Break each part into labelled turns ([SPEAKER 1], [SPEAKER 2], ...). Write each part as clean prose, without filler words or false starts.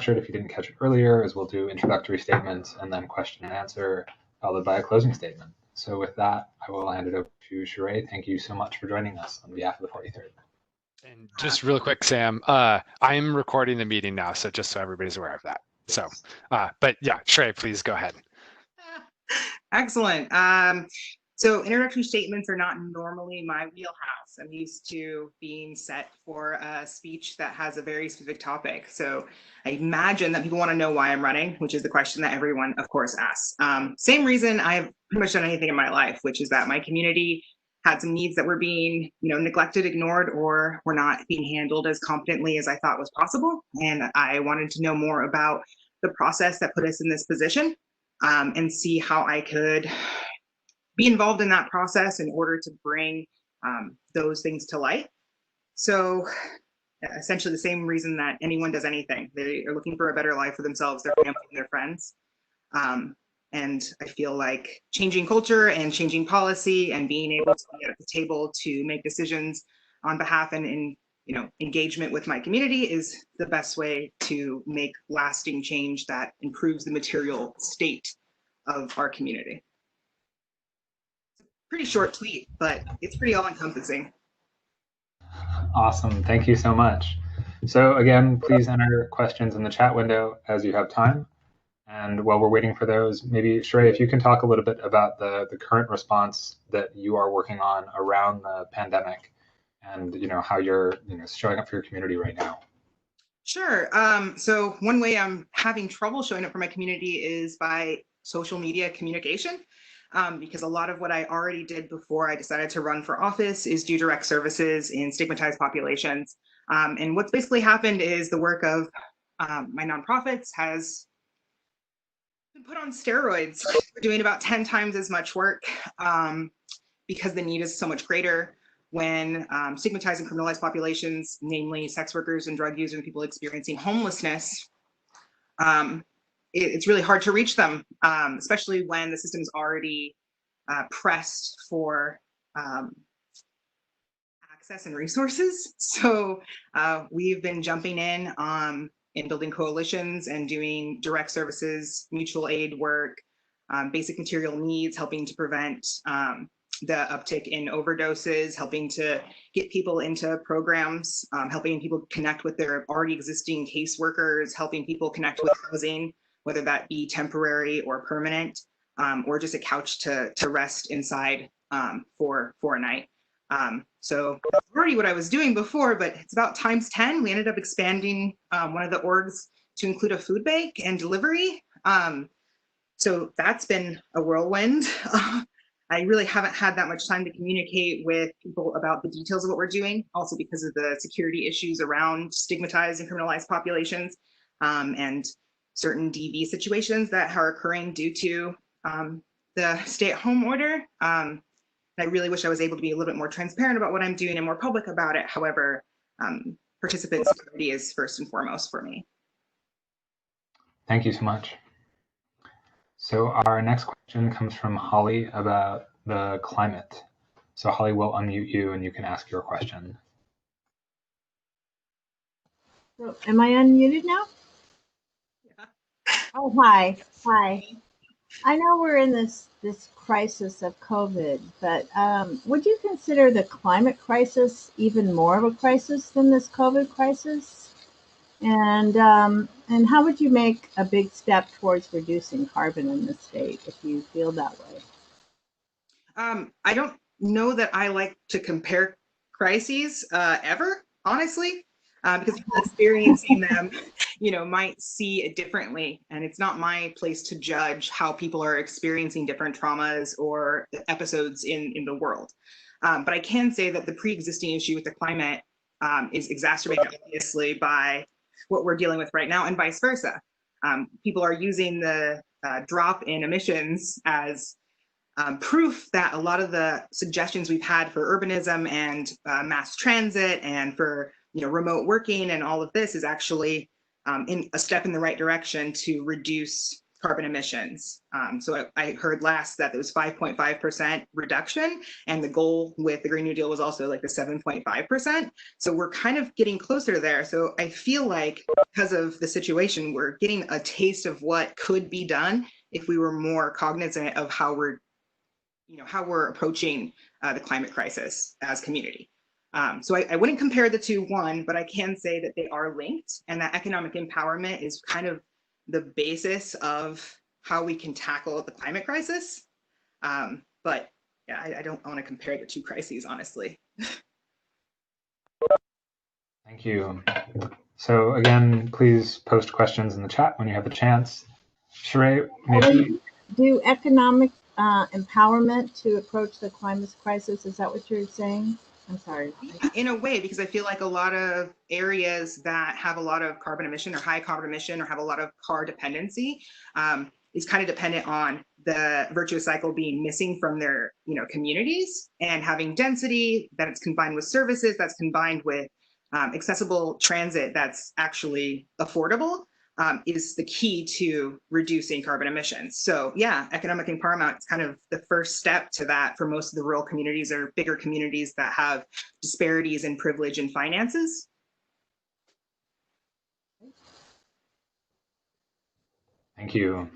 [SPEAKER 1] structured, if you didn't catch it earlier, is we'll do introductory statements and then question and answer, followed by a closing statement. So with that, I will hand it over to Sherae. Thank you so much for joining us on behalf of the 43rd.
[SPEAKER 2] And just real quick, Sam, I'm recording the meeting now, so just so everybody's aware of that. So, but yeah, Sherae, please go ahead.
[SPEAKER 3] Excellent. So introductory statements are not normally my wheelhouse. I'm used to being set for a speech that has a very specific topic. So I imagine that people want to know why I'm running, which is the question that everyone, of course, asks. Same reason I've pretty much done anything in my life, which is that my community had some needs that were being, neglected, ignored, or were not being handled as competently as I thought was possible. And I wanted to know more about the process that put us in this position, and see how I could be involved in that process in order to bring those things to light. So essentially the same reason that anyone does anything. They are looking for a better life for themselves, their family, and their friends. And I feel like changing culture and changing policy and being able to get at the table to make decisions on behalf and in engagement with my community is the best way to make lasting change that improves the material state of our community. Pretty short tweet, but it's pretty all-encompassing.
[SPEAKER 1] Awesome. Thank you so much. So again, please enter questions in the chat window as you have time. And while we're waiting for those, maybe Sherae, if you can talk a little bit about the current response that you are working on around the pandemic and how you're showing up for your community right now.
[SPEAKER 3] Sure. So one way I'm having trouble showing up for my community is by social media communication. Because a lot of what I already did before I decided to run for office is do direct services in stigmatized populations. And what's basically happened is the work of my nonprofits has been put on steroids. We're doing about 10 times as much work because the need is so much greater when stigmatized and criminalized populations, namely sex workers and drug users and people experiencing homelessness, it's really hard to reach them, especially when the system is already pressed for access and resources. So we've been jumping in building coalitions and doing direct services, mutual aid work, basic material needs, helping to prevent the uptick in overdoses, helping to get people into programs, helping people connect with their already existing caseworkers, helping people connect with housing, whether that be temporary or permanent, or just a couch to rest inside for a night. So that's already what I was doing before, but it's about times 10. We ended up expanding one of the orgs to include a food bank and delivery. So that's been a whirlwind. I really haven't had that much time to communicate with people about the details of what we're doing, also because of the security issues around stigmatized and criminalized populations, and certain DV situations that are occurring due to the stay-at-home order. I really wish I was able to be a little bit more transparent about what I'm doing and more public about it. However, participant security is first and foremost for me.
[SPEAKER 1] Thank you so much. So our next question comes from Holly about the climate. So Holly, will unmute you and you can ask your question.
[SPEAKER 4] So am I unmuted now?
[SPEAKER 3] Yeah.
[SPEAKER 4] Oh, hi. Hi. I know we're in this crisis of COVID, but would you consider the climate crisis even more of a crisis than this COVID crisis? And how would you make a big step towards reducing carbon in the state if you feel that way?
[SPEAKER 3] I don't know that I like to compare crises ever, honestly, because people experiencing them, might see it differently. And it's not my place to judge how people are experiencing different traumas or episodes in the world. But I can say that the pre-existing issue with the climate is exacerbated, obviously, by what we're dealing with right now and vice versa. People are using the drop in emissions as proof that a lot of the suggestions we've had for urbanism and mass transit and for remote working and all of this is actually in a step in the right direction to reduce carbon emissions. So I heard last that it was 5.5% reduction, and the goal with the Green New Deal was also like the 7.5%. So we're kind of getting closer there. So I feel like because of the situation, we're getting a taste of what could be done if we were more cognizant of how we're approaching the climate crisis as community. So I wouldn't compare the two, but I can say that they are linked, and that economic empowerment is kind of the basis of how we can tackle the climate crisis. But yeah, I don't want to compare the two crises, honestly.
[SPEAKER 1] Thank you. So again, please post questions in the chat when you have the chance. Sherae, maybe
[SPEAKER 4] do economic empowerment to approach the climate crisis? Is that what you're saying? I'm sorry.
[SPEAKER 3] In a way, because I feel like a lot of areas that have a lot of carbon emission or high carbon emission or have a lot of car dependency is kind of dependent on the virtuous cycle being missing from their communities, and having density that it's combined with services, that's combined with accessible transit that's actually affordable, is the key to reducing carbon emissions. So yeah, economic empowerment is kind of the first step to that for most of the rural communities or bigger communities that have disparities in privilege and finances.
[SPEAKER 1] Thank you.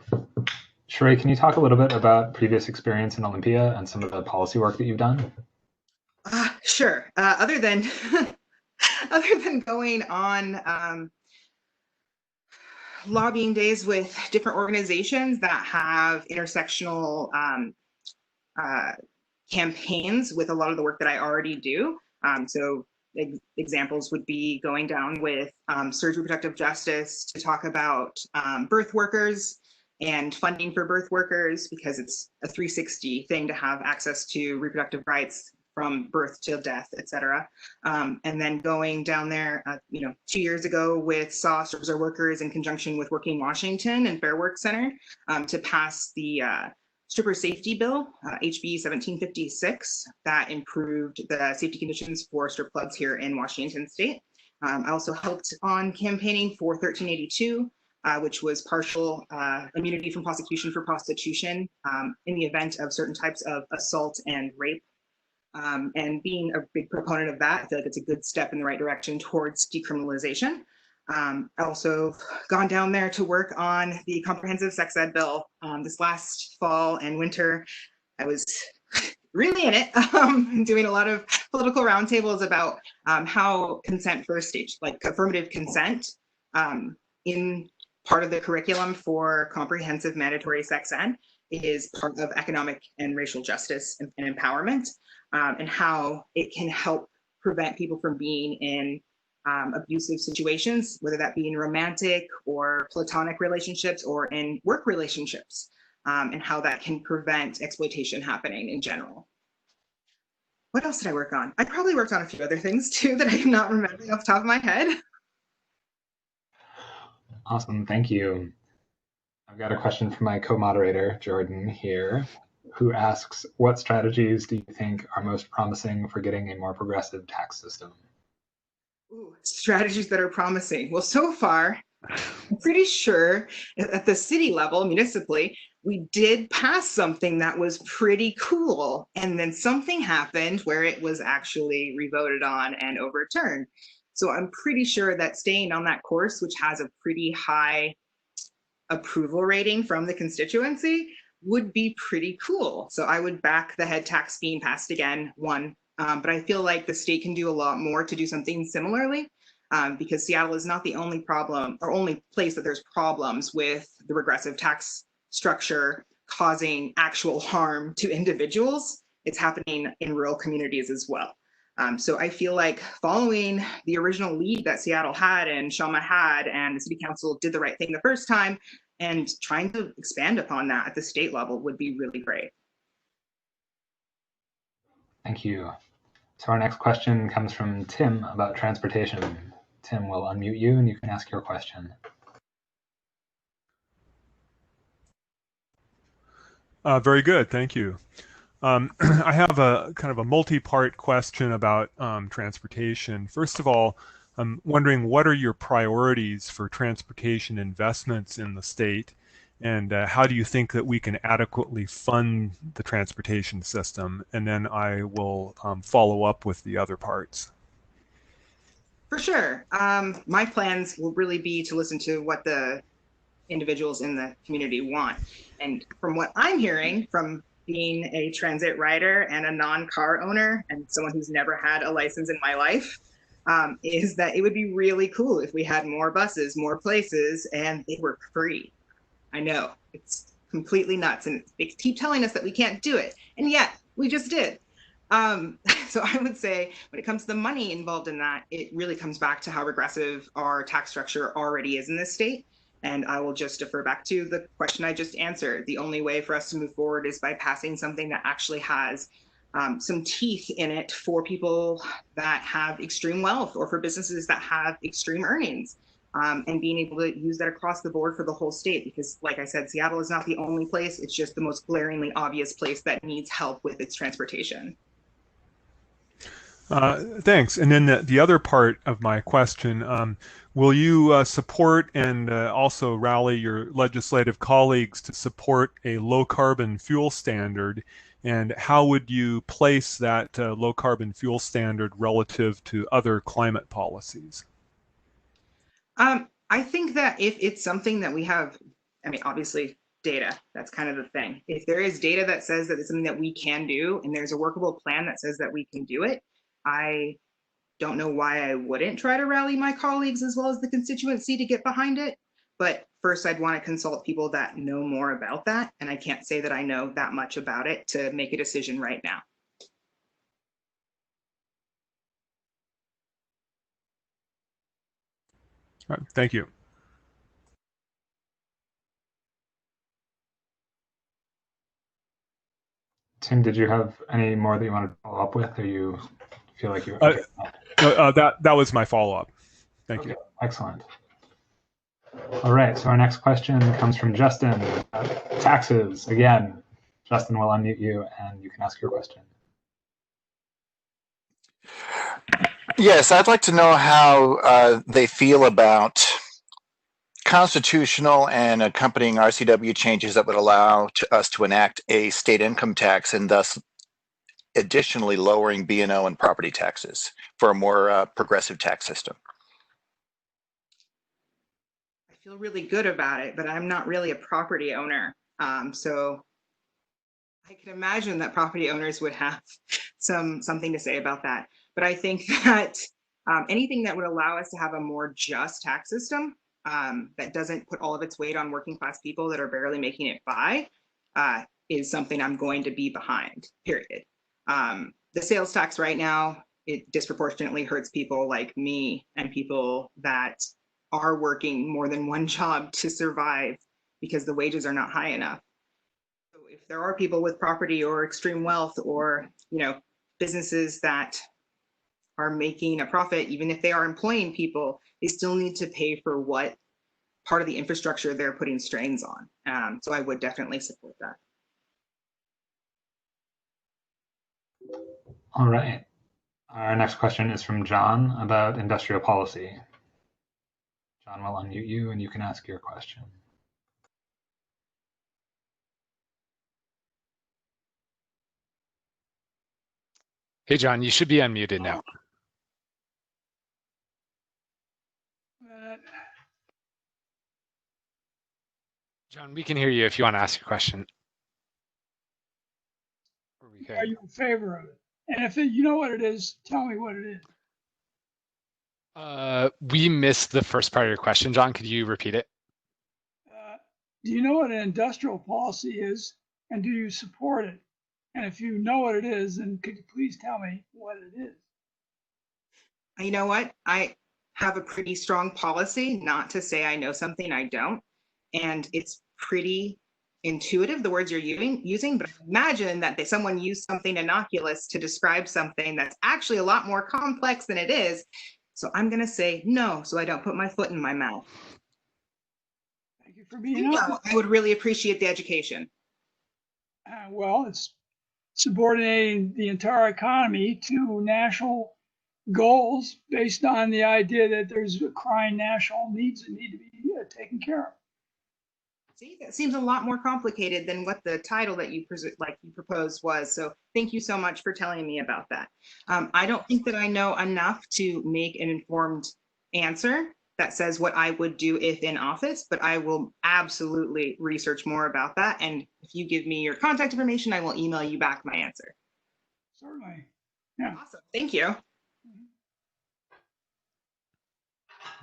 [SPEAKER 1] Sherae, can you talk a little bit about previous experience in Olympia and some of the policy work that you've done?
[SPEAKER 3] Sure. Other than going on lobbying days with different organizations that have intersectional campaigns with a lot of the work that I already do. So examples would be going down with Surge Reproductive Justice to talk about birth workers and funding for birth workers, because it's a 360 thing to have access to reproductive rights from birth to death, et cetera. And then going down there, 2 years ago with SOS Reserve Workers in conjunction with Working Washington and Fair Work Center to pass the stripper safety bill, HB 1756, that improved the safety conditions for strip clubs here in Washington State. I also helped on campaigning for 1382, which was partial immunity from prosecution for prostitution in the event of certain types of assault and rape. And being a big proponent of that, I feel like it's a good step in the right direction towards decriminalization. I also gone down there to work on the comprehensive sex ed bill this last fall and winter. I was really in it, doing a lot of political roundtables about how consent first stage, like affirmative consent, in part of the curriculum for comprehensive mandatory sex ed is part of economic and racial justice and empowerment, and how it can help prevent people from being in abusive situations, whether that be in romantic or platonic relationships or in work relationships, and how that can prevent exploitation happening in general. What else did I work on? I probably worked on a few other things too that I am not remembering off the top of my head.
[SPEAKER 1] Awesome, thank you. I've got a question from my co-moderator, Jordan, here, who asks, what strategies do you think are most promising for getting a more progressive tax system?
[SPEAKER 3] Ooh, strategies that are promising. Well, so far, I'm pretty sure at the city level, municipally, we did pass something that was pretty cool. And then something happened where it was actually revoted on and overturned. So I'm pretty sure that staying on that course, which has a pretty high approval rating from the constituency, would be pretty cool. So I would back the head tax being passed again, but I feel like the state can do a lot more to do something similarly, because Seattle is not the only problem or only place that there's problems with the regressive tax structure causing actual harm to individuals. It's happening in rural communities as well. So I feel like following the original lead that Seattle had and Shama had, and the city council did the right thing the first time, and trying to expand upon that at the state level would be really great.
[SPEAKER 1] Thank you. So our next question comes from Tim about transportation. Tim, we'll unmute you and you can ask your question.
[SPEAKER 5] Very good, thank you. I have a kind of a multi-part question about transportation. First of all, I'm wondering, what are your priorities for transportation investments in the state? And how do you think that we can adequately fund the transportation system? And then I will follow up with the other parts.
[SPEAKER 3] For sure. My plans will really be to listen to what the individuals in the community want. And from what I'm hearing from being a transit rider and a non-car owner and someone who's never had a license in my life, is that it would be really cool if we had more buses, more places, and they were free. I know it's completely nuts, and they keep telling us that we can't do it, and yet we just did. So I would say when it comes to the money involved in that, it really comes back to how regressive our tax structure already is in this state. And I will just defer back to the question I just answered. The only way for us to move forward is by passing something that actually has some teeth in it for people that have extreme wealth or for businesses that have extreme earnings. And being able to use that across the board for the whole state. Because like I said, Seattle is not the only place, it's just the most glaringly obvious place that needs help with its transportation.
[SPEAKER 5] Thanks. And then the other part of my question, will you support and also rally your legislative colleagues to support a low carbon fuel standard? And how would you place that low carbon fuel standard relative to other climate policies?
[SPEAKER 3] I think that if it's something that we have, I mean, obviously data, that's kind of the thing. If there is data that says that it's something that we can do and there's a workable plan that says that we can do it, I don't know why I wouldn't try to rally my colleagues as well as the constituency to get behind it. But first, I'd want to consult people that know more about that. And I can't say that I know that much about it to make a decision right now.
[SPEAKER 5] All right, thank you.
[SPEAKER 1] Tim, did you have any more that you wanted to follow up with, or you feel like you?
[SPEAKER 5] That was my follow-up. Thank you.
[SPEAKER 1] Excellent. All right, so our next question comes from Justin. Taxes again. Justin, we'll unmute you and you can ask your question.
[SPEAKER 6] Yes, I'd like to know how they feel about constitutional and accompanying RCW changes that would allow us to enact a state income tax and thus additionally lowering B&O and property taxes for a more progressive tax system.
[SPEAKER 3] I feel really good about it, but I'm not really a property owner. So I can imagine that property owners would have something to say about that. But I think that anything that would allow us to have a more just tax system that doesn't put all of its weight on working class people that are barely making it by is something I'm going to be behind, period. The sales tax right now, it disproportionately hurts people like me and people that are working more than one job to survive because the wages are not high enough. So if there are people with property or extreme wealth or, you know, businesses that are making a profit, even if they are employing people, they still need to pay for what part of the infrastructure they're putting strains on. So I would definitely support that.
[SPEAKER 1] All right. Our next question is from John about industrial policy. John, will unmute you and you can ask your question.
[SPEAKER 2] Hey, John, you should be unmuted now. John, we can hear you if you want to ask your question.
[SPEAKER 7] Are you in favor of it? And if you know what it is, tell me what it is.
[SPEAKER 2] We missed the first part of your question, John. Could you repeat it?
[SPEAKER 7] Do you know what an industrial policy is, and do you support it? And if you know what it is, then could you please tell me what it is?
[SPEAKER 3] You know what? I have a pretty strong policy, not to say I know something I don't. And it's pretty intuitive, the words you're using, but imagine that someone used something innocuous to describe something that's actually a lot more complex than it is. So I'm going to say no, so I don't put my foot in my mouth.
[SPEAKER 7] Thank you for being honest.
[SPEAKER 3] I would really appreciate the education.
[SPEAKER 7] Well, it's subordinating the entire economy to national goals based on the idea that there's crying national needs that need to be taken care of.
[SPEAKER 3] See, that seems a lot more complicated than what the title that you proposed was. So thank you so much for telling me about that. I don't think that I know enough to make an informed answer that says what I would do if in office, but I will absolutely research more about that. And if you give me your contact information, I will email you back my answer.
[SPEAKER 7] Certainly. Yeah.
[SPEAKER 3] Awesome. Thank you.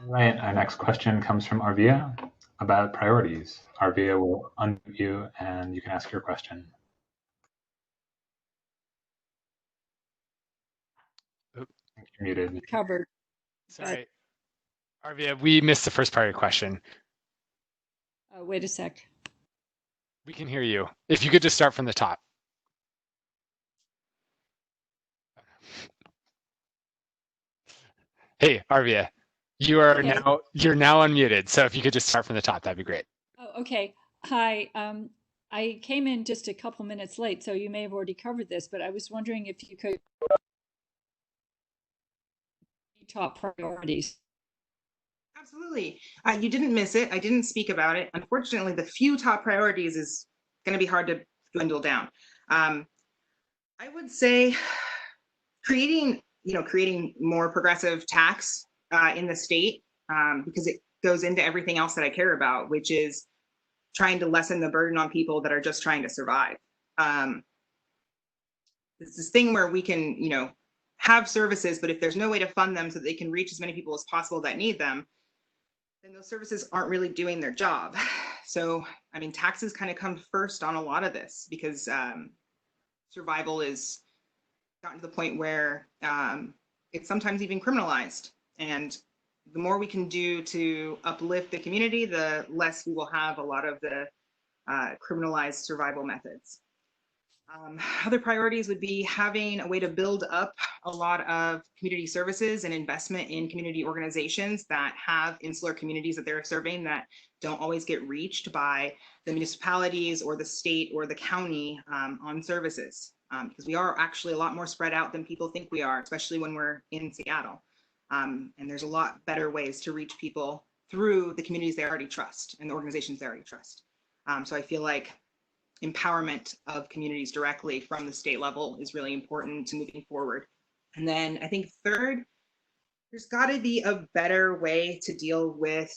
[SPEAKER 1] All right, our next question comes from Arvia about priorities. Arvia will unmute you and you can ask your question.
[SPEAKER 2] Oop.
[SPEAKER 1] You're muted.
[SPEAKER 8] Covered.
[SPEAKER 2] Sorry, Arvia, we missed the first part of your question.
[SPEAKER 8] Wait a sec.
[SPEAKER 2] We can hear you. If you could just start from the top. Hey, Arvia, you're now unmuted. So if you could just start from the top, that'd be great.
[SPEAKER 8] Oh, okay. Hi. I came in just a couple minutes late, so you may have already covered this, but I was wondering if you could top priorities.
[SPEAKER 3] Absolutely. You didn't miss it. I didn't speak about it. Unfortunately, the few top priorities is going to be hard to dwindle down. I would say creating more progressive tax in the state because it goes into everything else that I care about, which is trying to lessen the burden on people that are just trying to survive. It's this thing where we can, have services, but if there's no way to fund them so that they can reach as many people as possible that need them, then those services aren't really doing their job. So, I mean, taxes kind of come first on a lot of this because survival is gotten to the point where it's sometimes even criminalized. And the more we can do to uplift the community, the less we will have a lot of the criminalized survival methods. Other priorities would be having a way to build up a lot of community services and investment in community organizations that have insular communities that they're serving that don't always get reached by the municipalities or the state or the county on services. Because we are actually a lot more spread out than people think we are, especially when we're in Seattle. And there's a lot better ways to reach people through the communities they already trust and the organizations they already trust. So I feel like empowerment of communities directly from the state level is really important to moving forward. And then I think third, there's got to be a better way to deal with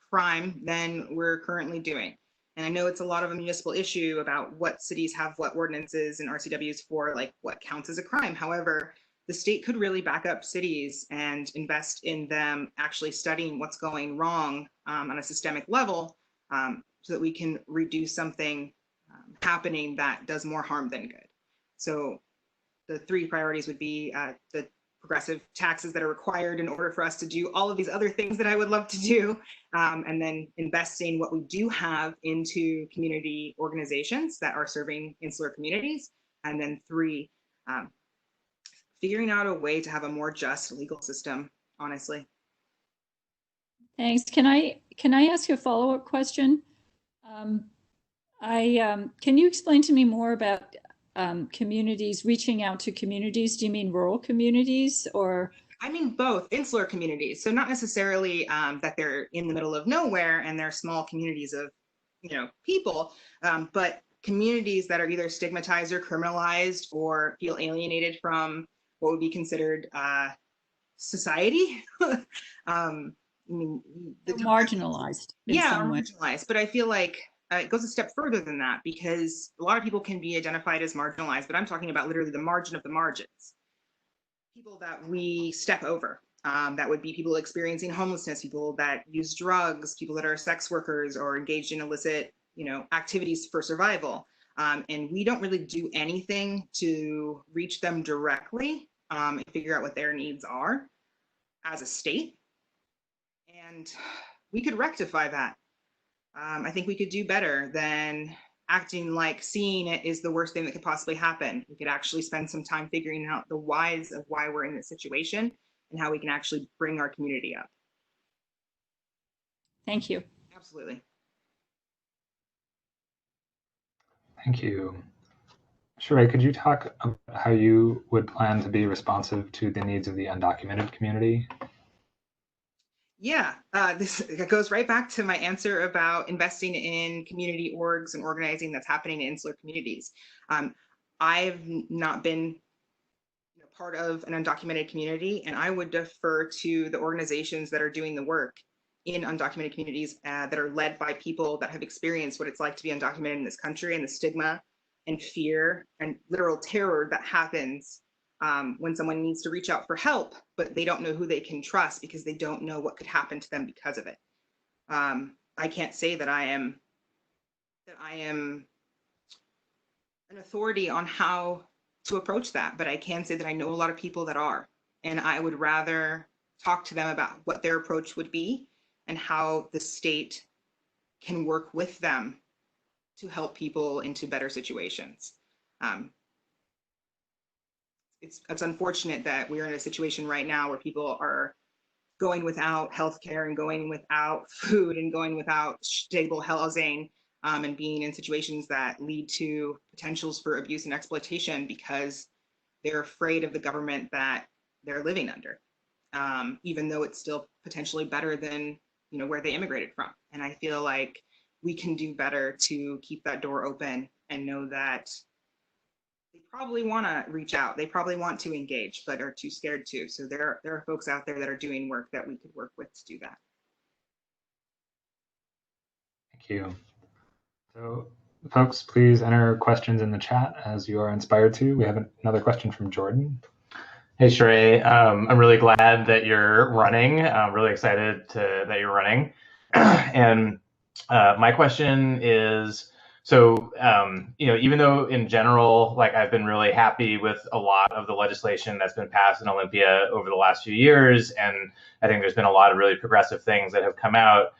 [SPEAKER 3] crime than we're currently doing. And I know it's a lot of a municipal issue about what cities have what ordinances and RCWs for, like what counts as a crime. However, the state could really back up cities and invest in them actually studying what's going wrong on a systemic level so that we can reduce something happening that does more harm than good. So the three priorities would be the progressive taxes that are required in order for us to do all of these other things that I would love to do, and then investing what we do have into community organizations that are serving insular communities, and then three, figuring out a way to have a more just legal system, honestly.
[SPEAKER 8] Thanks. Can I ask you a follow-up question? Can you explain to me more about communities, reaching out to communities? Do you mean rural communities or?
[SPEAKER 3] I mean both, insular communities. So not necessarily that they're in the middle of nowhere and they're small communities of, people, but communities that are either stigmatized or criminalized or feel alienated from what would be considered society. I mean,
[SPEAKER 8] marginalized.
[SPEAKER 3] Yeah, marginalized. But I feel like it goes a step further than that because a lot of people can be identified as marginalized, but I'm talking about literally the margin of the margins. People that we step over. That would be people experiencing homelessness, people that use drugs, people that are sex workers or engaged in illicit, activities for survival. And we don't really do anything to reach them directly and figure out what their needs are as a state. And we could rectify that. I think we could do better than acting like seeing it is the worst thing that could possibly happen. We could actually spend some time figuring out the whys of why we're in this situation and how we can actually bring our community up.
[SPEAKER 8] Thank you.
[SPEAKER 3] Absolutely.
[SPEAKER 1] Thank you. Sherae, could you talk about how you would plan to be responsive to the needs of the undocumented community?
[SPEAKER 3] Yeah, this goes right back to my answer about investing in community orgs and organizing that's happening in insular communities. I've not been part of an undocumented community, and I would defer to the organizations that are doing the work in undocumented communities that are led by people that have experienced what it's like to be undocumented in this country, and the stigma and fear and literal terror that happens when someone needs to reach out for help, but they don't know who they can trust because they don't know what could happen to them because of it. I can't say that I am an authority on how to approach that, but I can say that I know a lot of people that are, and I would rather talk to them about what their approach would be and how the state can work with them to help people into better situations. It's unfortunate that we're in a situation right now where people are going without healthcare and going without food and going without stable housing, and being in situations that lead to potentials for abuse and exploitation because they're afraid of the government that they're living under, even though it's still potentially better than where they immigrated from. And I feel like we can do better to keep that door open and know that they probably want to reach out. They probably want to engage, but are too scared to. So there are folks out there that are doing work that we could work with to do that.
[SPEAKER 1] Thank you. So folks, please enter questions in the chat as you are inspired to. We have another question from Jordan.
[SPEAKER 9] Hey, Sherae. I'm really glad that you're running. I'm really excited that you're running. And my question is, so, even though in general, like I've been really happy with a lot of the legislation that's been passed in Olympia over the last few years, and I think there's been a lot of really progressive things that have come out,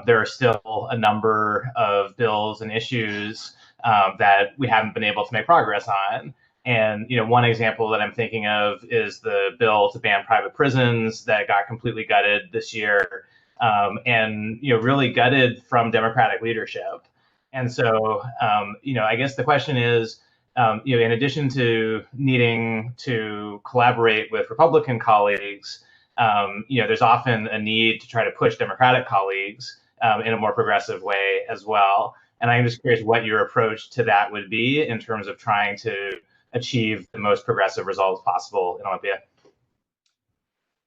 [SPEAKER 9] there are still a number of bills and issues that we haven't been able to make progress on. And one example that I'm thinking of is the bill to ban private prisons that got completely gutted this year, and really gutted from Democratic leadership. And so, I guess the question is, in addition to needing to collaborate with Republican colleagues, there's often a need to try to push Democratic colleagues in a more progressive way as well. And I'm just curious what your approach to that would be in terms of trying to achieve the most progressive results possible in Olympia.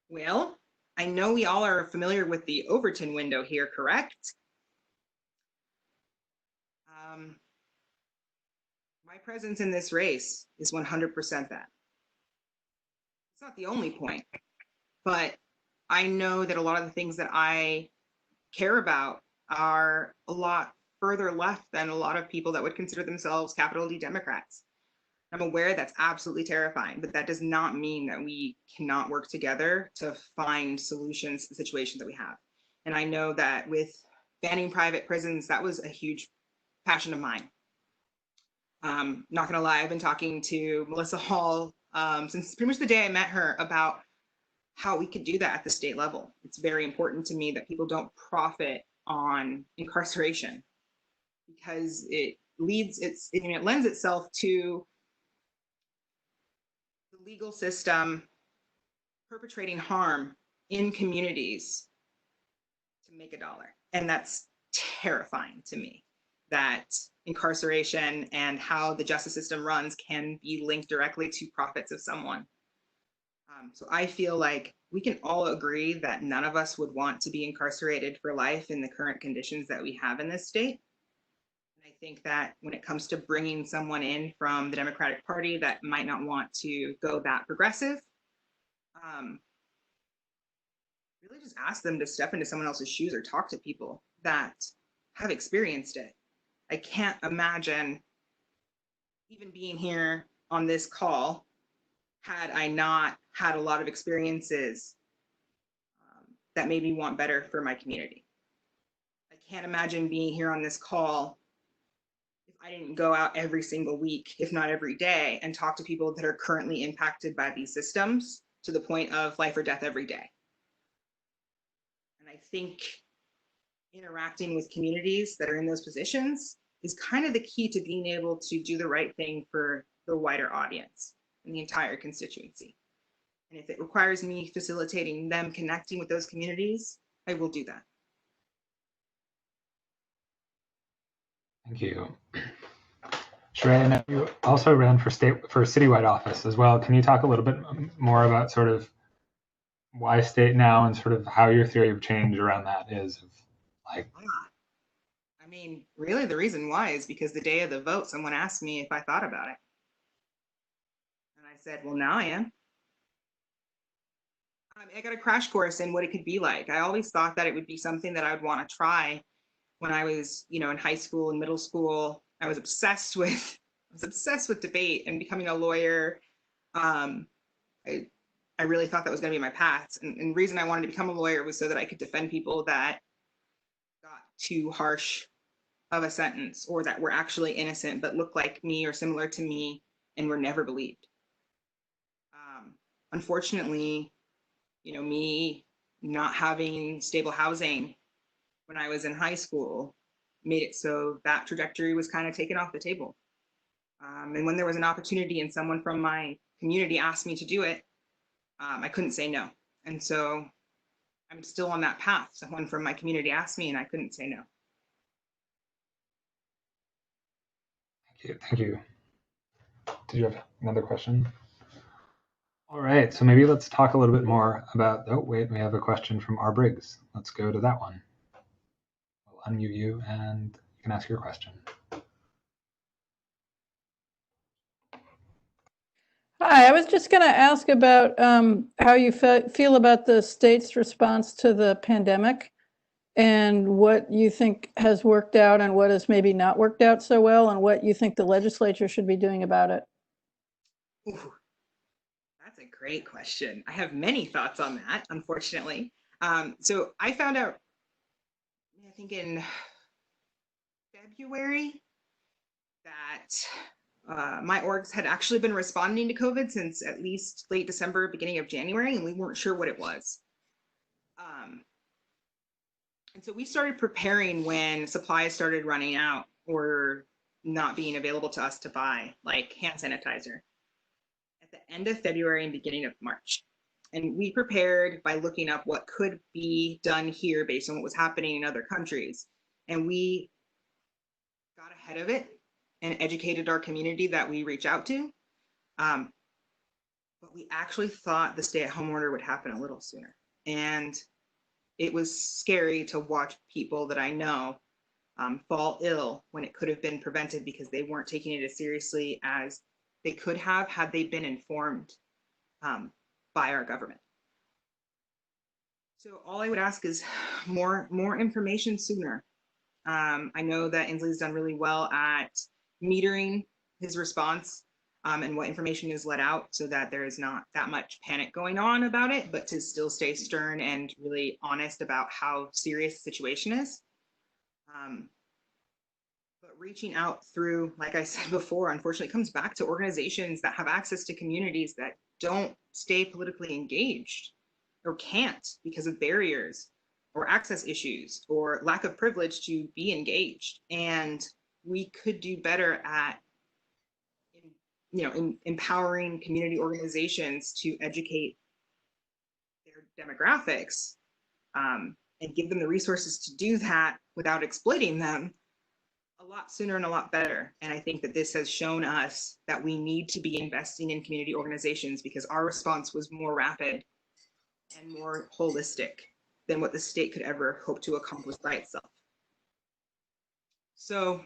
[SPEAKER 3] Well, I know we all are familiar with the Overton window here, correct? My presence in this race is 100% that. It's not the only point, but I know that a lot of the things that I care about are a lot further left than a lot of people that would consider themselves capital D Democrats. I'm aware that's absolutely terrifying, but that does not mean that we cannot work together to find solutions to the situations that we have. And I know that with banning private prisons, that was a huge passion of mine. Not gonna lie, I've been talking to Melissa Hall since pretty much the day I met her about how we could do that at the state level. It's very important to me that people don't profit on incarceration because it lends itself to the legal system perpetrating harm in communities to make a dollar. And that's terrifying to me, that incarceration and how the justice system runs can be linked directly to profits of someone. So I feel like we can all agree that none of us would want to be incarcerated for life in the current conditions that we have in this state. And I think that when it comes to bringing someone in from the Democratic Party that might not want to go that progressive, really just ask them to step into someone else's shoes or talk to people that have experienced it. I can't imagine even being here on this call had I not had a lot of experiences that made me want better for my community. I can't imagine being here on this call if I didn't go out every single week, if not every day, and talk to people that are currently impacted by these systems to the point of life or death every day. And I think interacting with communities that are in those positions is kind of the key to being able to do the right thing for the wider audience and the entire constituency. And if it requires me facilitating them connecting with those communities I will do that.
[SPEAKER 1] Thank you. Sherae, I know you also ran for citywide office as well. Can you talk a little bit more about sort of why state now and sort of how your theory of change around that is? Like,
[SPEAKER 3] I mean, really the reason why is because the day of the vote, someone asked me if I thought about it. And I said, well, now I am. I got a crash course in what it could be like. I always thought that it would be something that I would want to try when I was, in high school and middle school. I was obsessed with debate and becoming a lawyer. I really thought that was going to be my path. And the reason I wanted to become a lawyer was so that I could defend people that got too harsh of a sentence, or that were actually innocent but looked like me or similar to me and were never believed. Unfortunately, me not having stable housing when I was in high school made it so that trajectory was kind of taken off the table. And when there was an opportunity and someone from my community asked me to do it, I couldn't say no. And so I'm still on that path. Someone from my community asked me and I couldn't say no.
[SPEAKER 1] thank you. Did you have another question? All right, so maybe let's talk a little bit more about, oh wait, we have a question from R. Briggs. Let's go to that one. I'll unmute you and you can ask your question.
[SPEAKER 10] Hi, I was just going to ask about how you feel about the state's response to the pandemic and what you think has worked out and what has maybe not worked out so well, and what you think the legislature should be doing about it.
[SPEAKER 3] Ooh, that's a great question. I have many thoughts on that, unfortunately. So I found out, I think in February, that my orgs had actually been responding to COVID since at least late December, beginning of January, and we weren't sure what it was. And so we started preparing when supplies started running out or not being available to us to buy, like hand sanitizer, at the end of February and beginning of March. And we prepared by looking up what could be done here based on what was happening in other countries. And we got ahead of it and educated our community that we reach out to. But we actually thought the stay-at-home order would happen a little sooner. And it was scary to watch people that I know fall ill when it could have been prevented because they weren't taking it as seriously as they could have had they been informed by our government. So all I would ask is more information sooner. I know that Inslee's done really well at metering his response and what information is let out so that there is not that much panic going on about it, but to still stay stern and really honest about how serious the situation is. But reaching out through, like I said before, unfortunately, it comes back to organizations that have access to communities that don't stay politically engaged or can't because of barriers or access issues or lack of privilege to be engaged. And we could do better at empowering community organizations to educate their demographics and give them the resources to do that without exploiting them a lot sooner and a lot better. And I think that this has shown us that we need to be investing in community organizations because our response was more rapid and more holistic than what the state could ever hope to accomplish by itself. So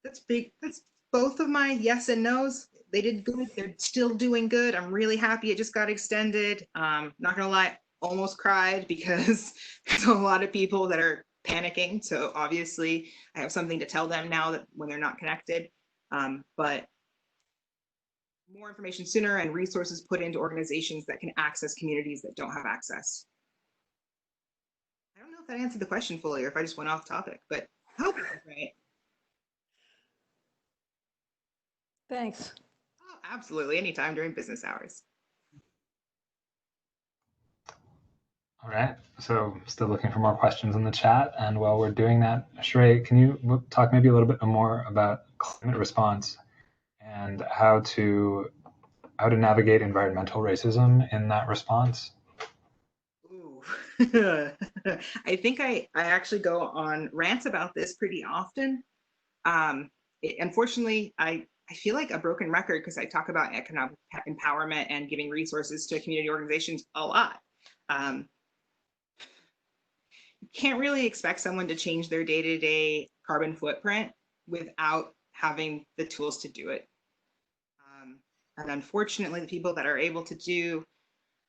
[SPEAKER 3] that's big. That's both of my yes and no's. They did good. They're still doing good. I'm really happy it just got extended. Not gonna lie, almost cried because there's a lot of people that are panicking. So obviously I have something to tell them now that when they're not connected. But more information sooner and resources put into organizations that can access communities that don't have access. I don't know if that answered the question fully or if I just went off topic, but I hope it was right.
[SPEAKER 10] Thanks.
[SPEAKER 3] Oh, absolutely, anytime during business hours.
[SPEAKER 1] All right, so still looking for more questions in the chat. And while we're doing that, Sherae, can you talk maybe a little bit more about climate response and how to navigate environmental racism in that response?
[SPEAKER 3] Ooh, I think I actually go on rants about this pretty often. Unfortunately, I feel like a broken record because I talk about economic empowerment and giving resources to community organizations a lot. You can't really expect someone to change their day-to-day carbon footprint without having the tools to do it. And unfortunately, the people that are able to do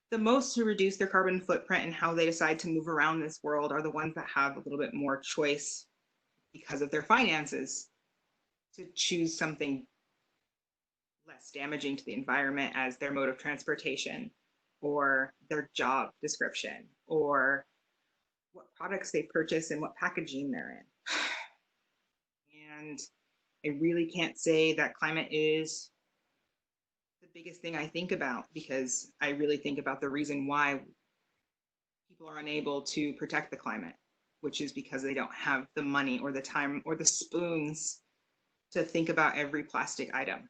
[SPEAKER 3] the most to reduce their carbon footprint and how they decide to move around this world are the ones that have a little bit more choice because of their finances to choose something less damaging to the environment as their mode of transportation or their job description or what products they purchase and what packaging they're in. And I really can't say that climate is the biggest thing I think about because I really think about the reason why people are unable to protect the climate, which is because they don't have the money or the time or the spoons to think about every plastic item,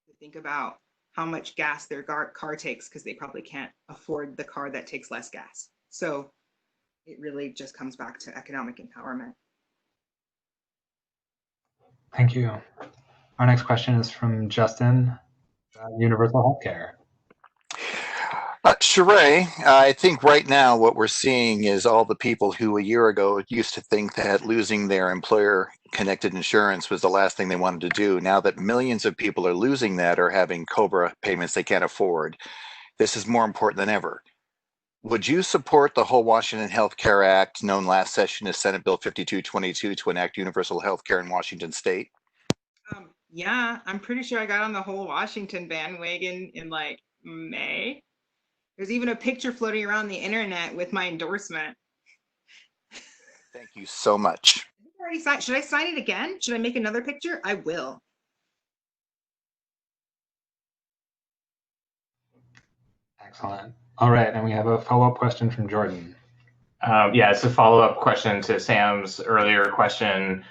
[SPEAKER 3] to think about how much gas their car takes because they probably can't afford the car that takes less gas. So it really just comes back to economic empowerment.
[SPEAKER 1] Thank you. Our next question is from Justin, universal healthcare.
[SPEAKER 6] Sherae, I think right now what we're seeing is all the people who a year ago used to think that losing their employer-connected insurance was the last thing they wanted to do. Now that millions of people are losing that or having COBRA payments they can't afford, this is more important than ever. Would you support the whole Washington Health Care Act, known last session as Senate Bill 5222, to enact universal health care in Washington state?
[SPEAKER 3] Yeah, I'm pretty sure I got on the whole Washington bandwagon in like May. There's even a picture floating around the internet with my endorsement.
[SPEAKER 6] Thank you so much.
[SPEAKER 3] Should I sign it again? Should I make another picture? I will.
[SPEAKER 1] Excellent. All right, and we have a follow-up question from Jordan.
[SPEAKER 9] Yeah, it's a follow-up question to Sam's earlier question.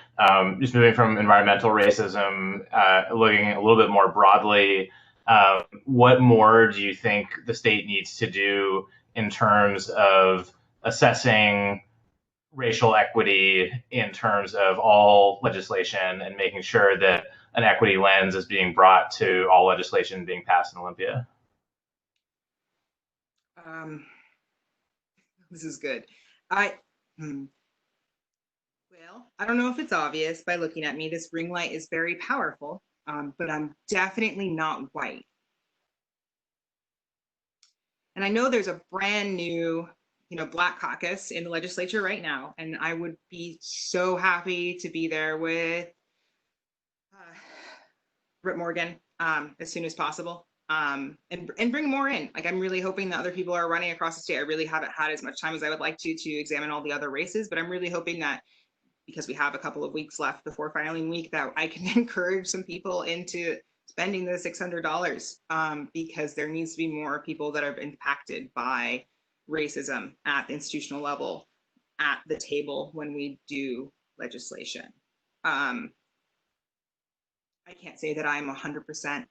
[SPEAKER 9] Just moving from environmental racism, looking a little bit more broadly, what more do you think the state needs to do in terms of assessing racial equity in terms of all legislation and making sure that an equity lens is being brought to all legislation being passed in Olympia?
[SPEAKER 3] This is good. Well, I don't know if it's obvious by looking at me. This ring light is very powerful, but I'm definitely not white. And I know there's a brand new, Black caucus in the legislature right now, and I would be so happy to be there with Rip Morgan as soon as possible. And bring more in. Like, I'm really hoping that other people are running across the state. I really haven't had as much time as I would like to examine all the other races, but I'm really hoping that because we have a couple of weeks left before filing week, that I can encourage some people into spending the $600 because there needs to be more people that are impacted by racism at the institutional level at the table when we do legislation. I can't say that I'm 100%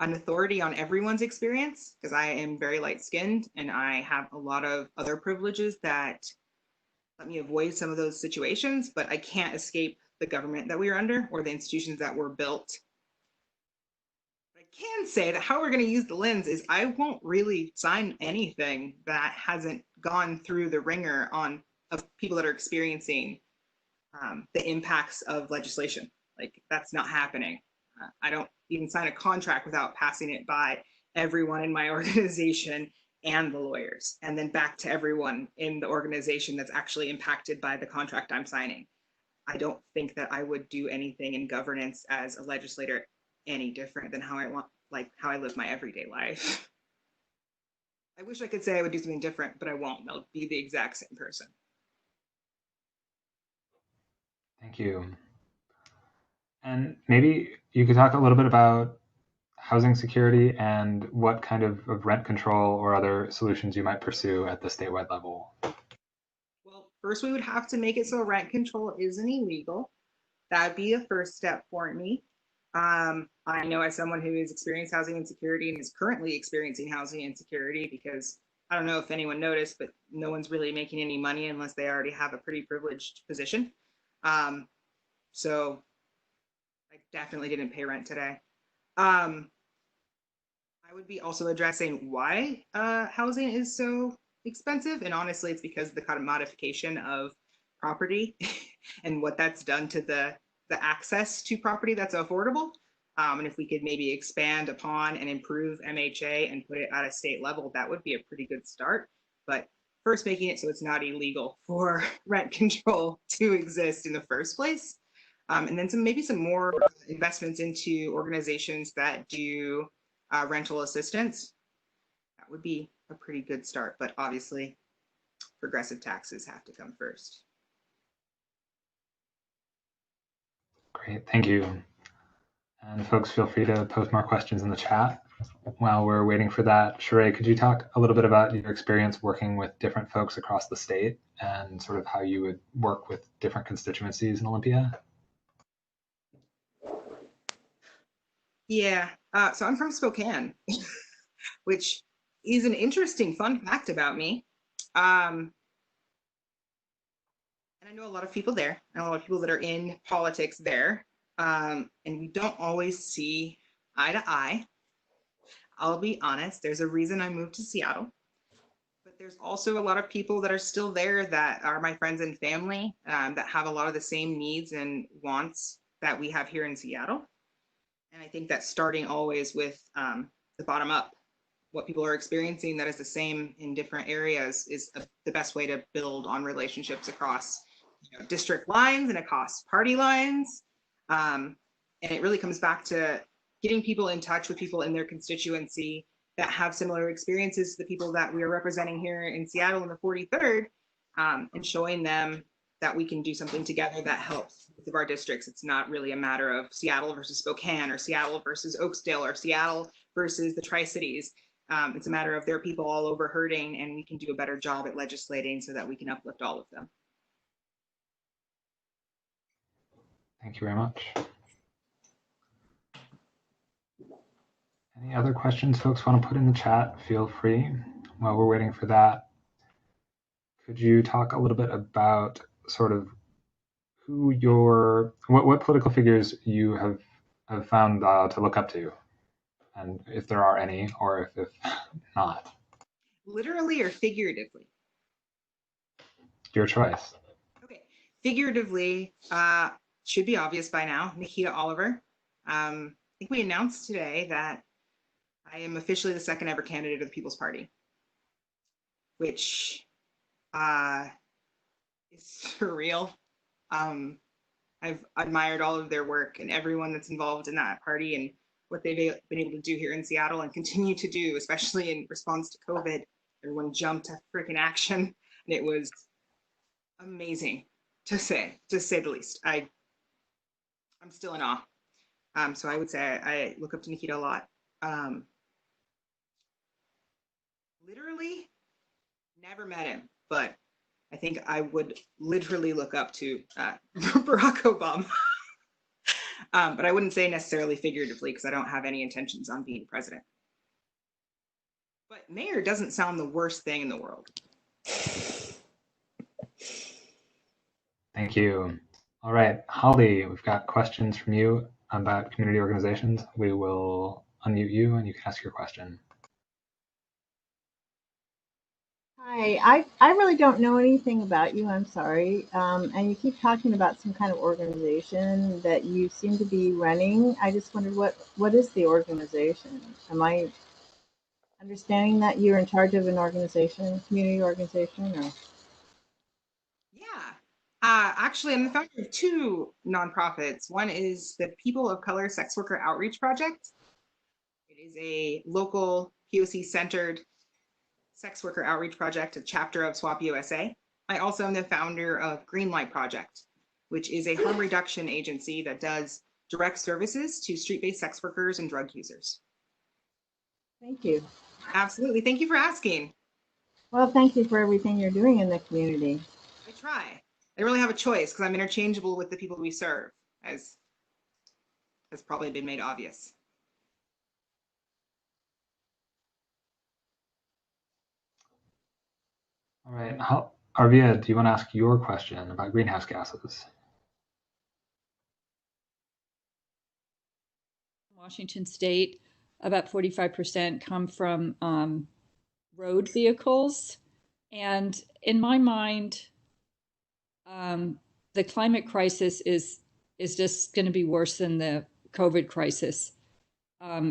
[SPEAKER 3] an authority on everyone's experience because I am very light-skinned and I have a lot of other privileges that let me avoid some of those situations, but I can't escape the government that we are under or the institutions that were built. But I can say that how we're going to use the lens is I won't really sign anything that hasn't gone through the ringer of people that are experiencing the impacts of legislation. Like, that's not happening. I don't even sign a contract without passing it by everyone in my organization and the lawyers, and then back to everyone in the organization that's actually impacted by the contract I'm signing. I don't think that I would do anything in governance as a legislator any different than how I live my everyday life. I wish I could say I would do something different, but I won't. I'll be the exact same person.
[SPEAKER 1] Thank you. And maybe you could talk a little bit about housing security and what kind of rent control or other solutions you might pursue at the statewide level.
[SPEAKER 3] Well, first we would have to make it so rent control isn't illegal. That would be a first step for me. I know as someone who has experienced housing insecurity and is currently experiencing housing insecurity because I don't know if anyone noticed, but no one's really making any money unless they already have a pretty privileged position. So I definitely didn't pay rent today. I would be also addressing why housing is so expensive. And honestly, it's because of the commodification of property and what that's done to the access to property that's affordable. And if we could maybe expand upon and improve MHA and put it at a state level, that would be a pretty good start. But first, making it so it's not illegal for rent control to exist in the first place. And then maybe some more investments into organizations that do rental assistance. That would be a pretty good start, but obviously progressive taxes have to come first.
[SPEAKER 1] Great, thank you. And folks, feel free to post more questions in the chat. While we're waiting for that, Sherae, could you talk a little bit about your experience working with different folks across the state and sort of how you would work with different constituencies in Olympia?
[SPEAKER 3] Yeah, so I'm from Spokane, which is an interesting fun fact about me. And I know a lot of people there, and a lot of people that are in politics there. And we don't always see eye to eye. I'll be honest, there's a reason I moved to Seattle, but there's also a lot of people that are still there that are my friends and family that have a lot of the same needs and wants that we have here in Seattle. And I think that starting always with the bottom up, what people are experiencing that is the same in different areas is the best way to build on relationships across district lines and across party lines. And it really comes back to getting people in touch with people in their constituency that have similar experiences to the people that we are representing here in Seattle in the 43rd, and showing them that we can do something together that helps both of our districts. It's not really a matter of Seattle versus Spokane or Seattle versus Oakdale or Seattle versus the Tri-Cities. It's a matter of there are people all over hurting, and we can do a better job at legislating so that we can uplift all of them.
[SPEAKER 1] Thank you very much. Any other questions folks want to put in the chat? Feel free. While we're waiting for that, could you talk a little bit about sort of who what political figures you have found to look up to, and if there are any, or if not?
[SPEAKER 3] Literally or figuratively?
[SPEAKER 1] Your choice.
[SPEAKER 3] Okay, figuratively, should be obvious by now, Nikita Oliver. I think we announced today that I am officially the second ever candidate of the People's Party, which is surreal. I've admired all of their work and everyone that's involved in that party and what they've been able to do here in Seattle and continue to do, especially in response to COVID. Everyone jumped to freaking action, and it was amazing to say the least. I'm still in awe. So I would say I look up to Nikita a lot. Literally never met him, but I think I would literally look up to Barack Obama. But I wouldn't say necessarily figuratively because I don't have any intentions on being president. But mayor doesn't sound the worst thing in the world.
[SPEAKER 1] Thank you. All right, Holly, we've got questions from you about community organizations. We will unmute you and you can ask your question.
[SPEAKER 4] Hi, I really don't know anything about you, I'm sorry. And you keep talking about some kind of organization that you seem to be running. I just wondered what is the organization? Am I understanding that you're in charge of an organization, community organization? Or?
[SPEAKER 3] Yeah, actually, I'm the founder of two nonprofits. One is the People of Color Sex Worker Outreach Project. It is a local POC-centered sex worker outreach project, a chapter of SWAP USA. I also am the founder of Greenlight Project, which is a harm reduction agency that does direct services to street-based sex workers and drug users.
[SPEAKER 4] Thank you.
[SPEAKER 3] Absolutely. Thank you for asking.
[SPEAKER 4] Well, thank you for everything you're doing in the community.
[SPEAKER 3] I try. I really have a choice because I'm interchangeable with the people we serve, as has probably been made obvious.
[SPEAKER 1] All right. Arvia, do you want to ask your question about greenhouse gases?
[SPEAKER 8] Washington State, about 45% come from road vehicles. And in my mind, the climate crisis is just going to be worse than the COVID crisis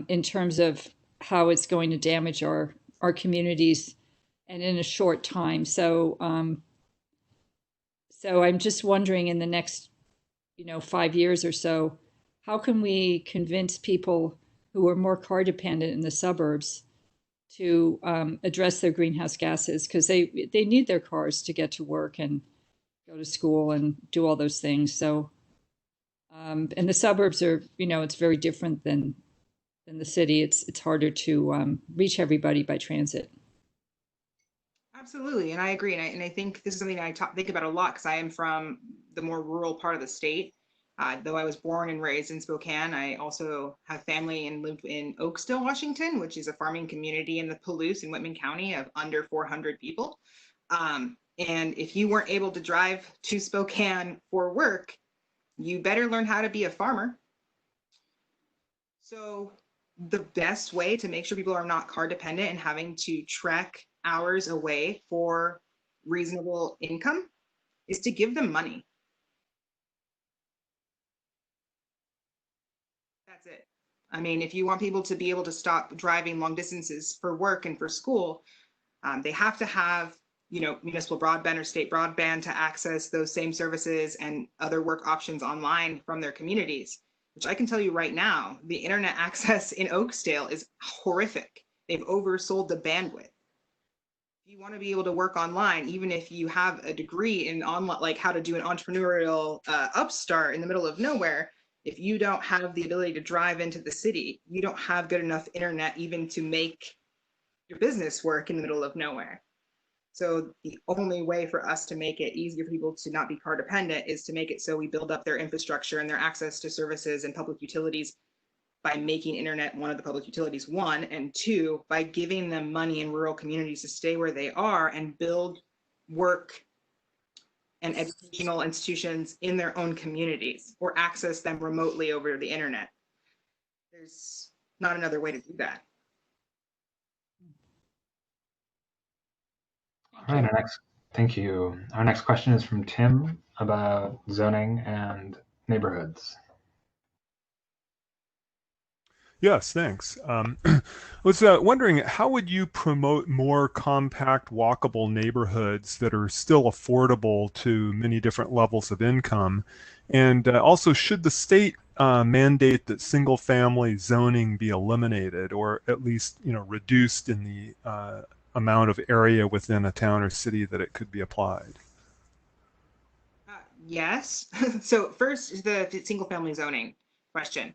[SPEAKER 8] in terms of how it's going to damage our communities and in a short time. So so I'm just wondering in the next 5 years or so, how can we convince people who are more car dependent in the suburbs to address their greenhouse gases, because they need their cars to get to work and go to school and do all those things. So and the suburbs are, it's very different than the city. It's harder to reach everybody by transit.
[SPEAKER 3] Absolutely, and I agree, and I think this is something I think about a lot because I am from the more rural part of the state. Though I was born and raised in Spokane, I also have family and live in Oakstille, Washington, which is a farming community in the Palouse in Whitman County of under 400 people. And if you weren't able to drive to Spokane for work, you better learn how to be a farmer. So the best way to make sure people are not car dependent and having to trek hours away for reasonable income is to give them money. That's it. I mean, if you want people to be able to stop driving long distances for work and for school, they have to have, municipal broadband or state broadband to access those same services and other work options online from their communities, which I can tell you right now, the internet access in Oakstale is horrific. They've oversold the bandwidth. If you want to be able to work online, even if you have a degree in online, like how to do an entrepreneurial upstart in the middle of nowhere, if you don't have the ability to drive into the city, you don't have good enough internet even to make your business work in the middle of nowhere. So the only way for us to make it easier for people to not be car dependent is to make it so we build up their infrastructure and their access to services and public utilities by making internet one of the public utilities, one, and two, by giving them money in rural communities to stay where they are and build work and educational institutions in their own communities or access them remotely over the internet. There's not another way to do that.
[SPEAKER 1] All right, thank you. Our next question is from Tim about zoning and neighborhoods.
[SPEAKER 5] Yes, thanks. I was wondering, how would you promote more compact, walkable neighborhoods that are still affordable to many different levels of income? And also, should the state mandate that single-family zoning be eliminated, or at least, reduced in the amount of area within a town or city that it could be applied?
[SPEAKER 3] Yes. So first is the single-family zoning question.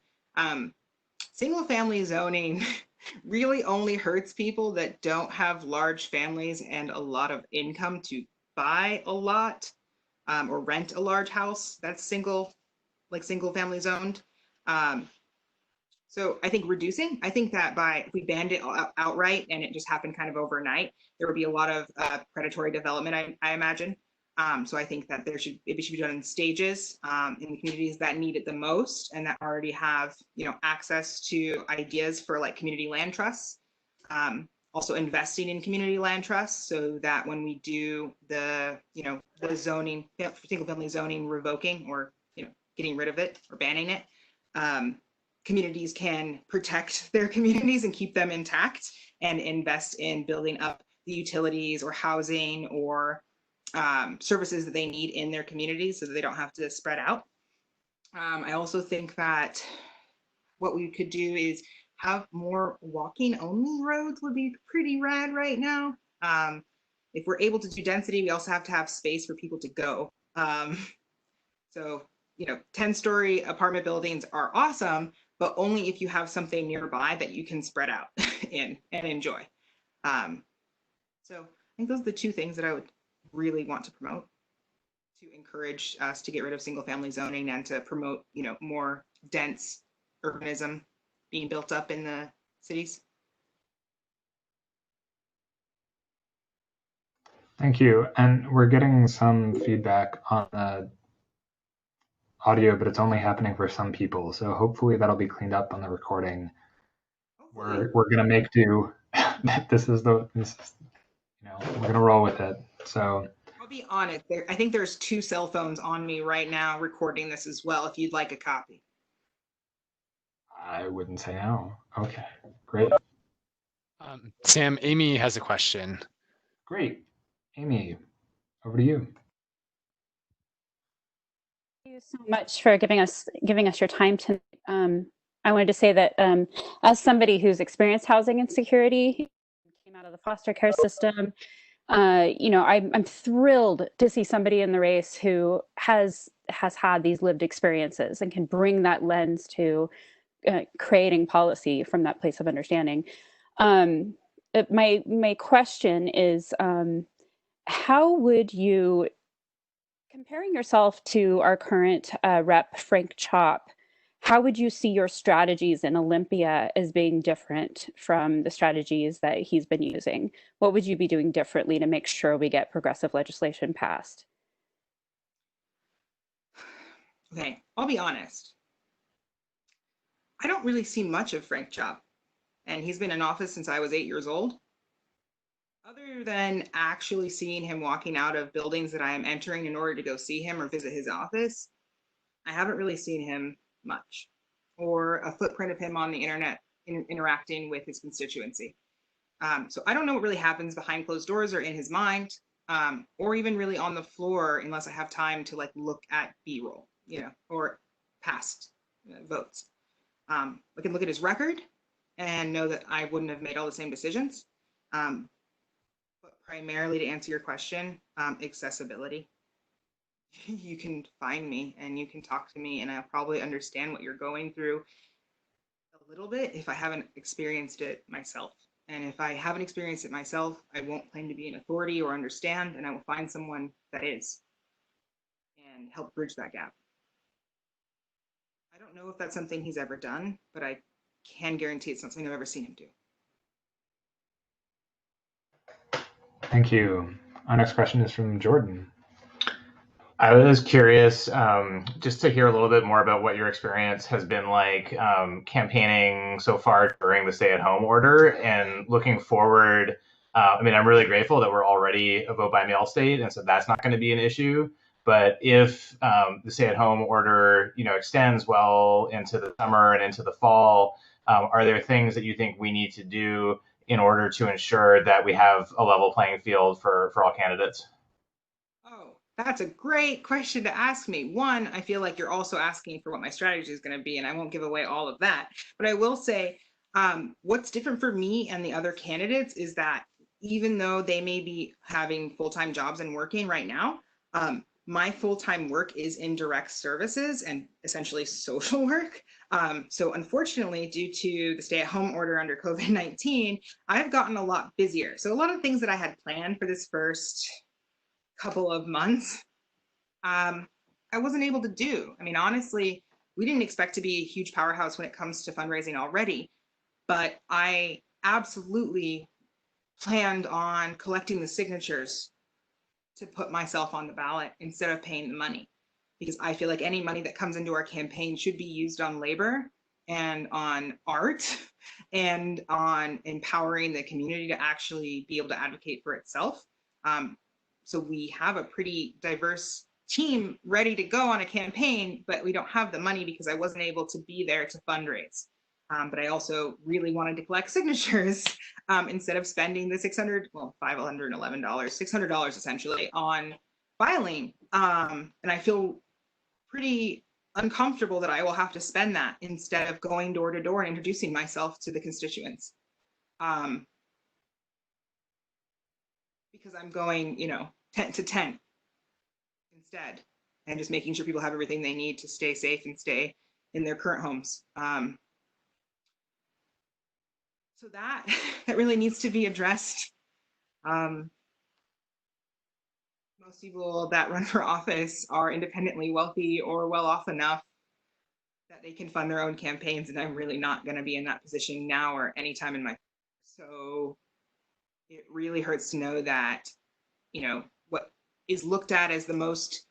[SPEAKER 3] Single-family zoning really only hurts people that don't have large families and a lot of income to buy a lot or rent a large house that's single-family zoned. So I think reducing, I think that if we banned it outright and it just happened kind of overnight, there would be a lot of predatory development, I imagine. So I think that it should be done in stages in the communities that need it the most and that already have, access to ideas for like community land trusts. Also investing in community land trusts so that when we do the zoning, single family zoning revoking or, getting rid of it or banning it, communities can protect their communities and keep them intact and invest in building up the utilities or housing or services that they need in their communities so that they don't have to spread out. I also think that what we could do is have more walking only roads would be pretty rad right now. If we're able to do density, we also have to have space for people to go. So, 10-story apartment buildings are awesome, but only if you have something nearby that you can spread out in and enjoy. So I think those are the two things that I would really want to promote to encourage us to get rid of single family zoning and to promote, more dense urbanism being built up in the cities.
[SPEAKER 1] Thank you. And we're getting some feedback on the audio, but it's only happening for some people. So hopefully that'll be cleaned up on the recording. We're gonna make do. This is we're gonna roll with it. So
[SPEAKER 3] I'll be honest. I think there's 2 cell phones on me right now recording this as well. If you'd like a copy.
[SPEAKER 1] I wouldn't say no. Okay, great.
[SPEAKER 2] Sam, Amy has a question.
[SPEAKER 1] Great. Amy, over to you.
[SPEAKER 11] Thank you so much for giving us your time tonight. I wanted to say that as somebody who's experienced housing insecurity, came out of the foster care system, I'm thrilled to see somebody in the race who has had these lived experiences and can bring that lens to creating policy from that place of understanding. My question is, how would you, comparing yourself to our current rep, Frank Chop, how would you see your strategies in Olympia as being different from the strategies that he's been using? What would you be doing differently to make sure we get progressive legislation passed?
[SPEAKER 3] Okay, I'll be honest. I don't really see much of Frank Chop, and he's been in office since I was 8 years old. Other than actually seeing him walking out of buildings that I am entering in order to go see him or visit his office, I haven't really seen him much, or a footprint of him on the internet interacting with his constituency. So I don't know what really happens behind closed doors or in his mind, or even really on the floor, unless I have time to like look at B-roll, or past votes. I can look at his record and know that I wouldn't have made all the same decisions. But primarily, to answer your question, accessibility. You can find me and you can talk to me, and I'll probably understand what you're going through a little bit if I haven't experienced it myself. And if I haven't experienced it myself, I won't claim to be an authority or understand, and I will find someone that is and help bridge that gap. I don't know if that's something he's ever done, but I can guarantee it's not something I've ever seen him do.
[SPEAKER 1] Thank you. Our next question is from Jordan.
[SPEAKER 9] I was curious just to hear a little bit more about what your experience has been like campaigning so far during the stay-at-home order, and looking forward. I'm really grateful that we're already a vote-by-mail state, and so that's not going to be an issue. But if the stay-at-home order, extends well into the summer and into the fall, are there things that you think we need to do in order to ensure that we have a level playing field for all candidates?
[SPEAKER 3] Oh, that's a great question to ask me. One, I feel like you're also asking for what my strategy is going to be, and I won't give away all of that. But I will say, what's different for me and the other candidates is that even though they may be having full-time jobs and working right now, my full-time work is in direct services and essentially social work. So unfortunately, due to the stay-at-home order under COVID-19, I've gotten a lot busier. So a lot of things that I had planned for this first couple of months, I wasn't able to do. Honestly, we didn't expect to be a huge powerhouse when it comes to fundraising already, but I absolutely planned on collecting the signatures to put myself on the ballot instead of paying the money, because I feel like any money that comes into our campaign should be used on labor and on art and on empowering the community to actually be able to advocate for itself. So we have a pretty diverse team ready to go on a campaign, but we don't have the money because I wasn't able to be there to fundraise. But I also really wanted to collect signatures instead of spending the $511, $600 essentially on filing. And I feel pretty uncomfortable that I will have to spend that instead of going door to door and introducing myself to the constituents. Because I'm going, tent to tent instead, and just making sure people have everything they need to stay safe and stay in their current homes. So that really needs to be addressed. Most people that run for office are independently wealthy or well off enough that they can fund their own campaigns, and I'm really not going to be in that position now or anytime in my. So it really hurts to know that what is looked at as the most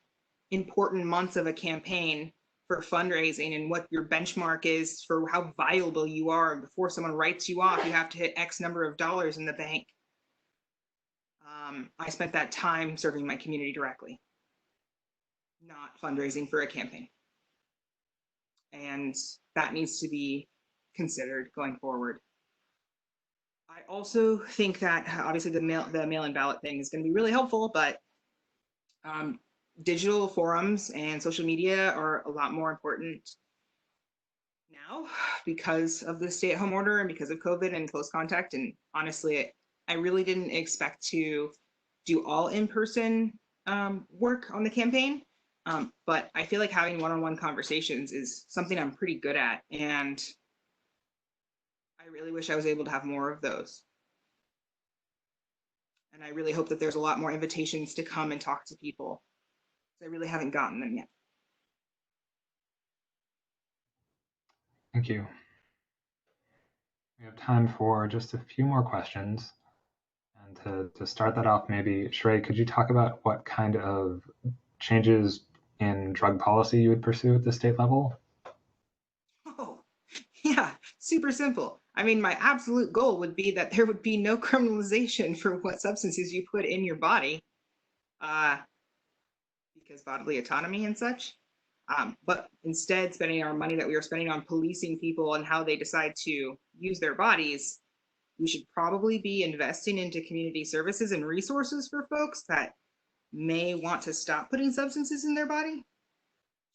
[SPEAKER 3] important months of a campaign for fundraising, and what your benchmark is for how viable you are. Before someone writes you off, you have to hit X number of dollars in the bank. I spent that time serving my community directly, not fundraising for a campaign. And that needs to be considered going forward. I also think that obviously the mail-in ballot thing is going to be really helpful, but digital forums and social media are a lot more important now because of the stay-at-home order and because of COVID and close contact. And honestly, I really didn't expect to do all in-person work on the campaign, but I feel like having one-on-one conversations is something I'm pretty good at, and I really wish I was able to have more of those. And I really hope that there's a lot more invitations to come and talk to people. I really haven't gotten them yet.
[SPEAKER 1] Thank you. We have time for just a few more questions. And to start that off, maybe, Sherae, could you talk about what kind of changes in drug policy you would pursue at the state level?
[SPEAKER 3] Oh, yeah, super simple. I mean, my absolute goal would be that there would be no criminalization for what substances you put in your body, because bodily autonomy and such. But instead, spending our money that we are spending on policing people and how they decide to use their bodies, we should probably be investing into community services and resources for folks that may want to stop putting substances in their body.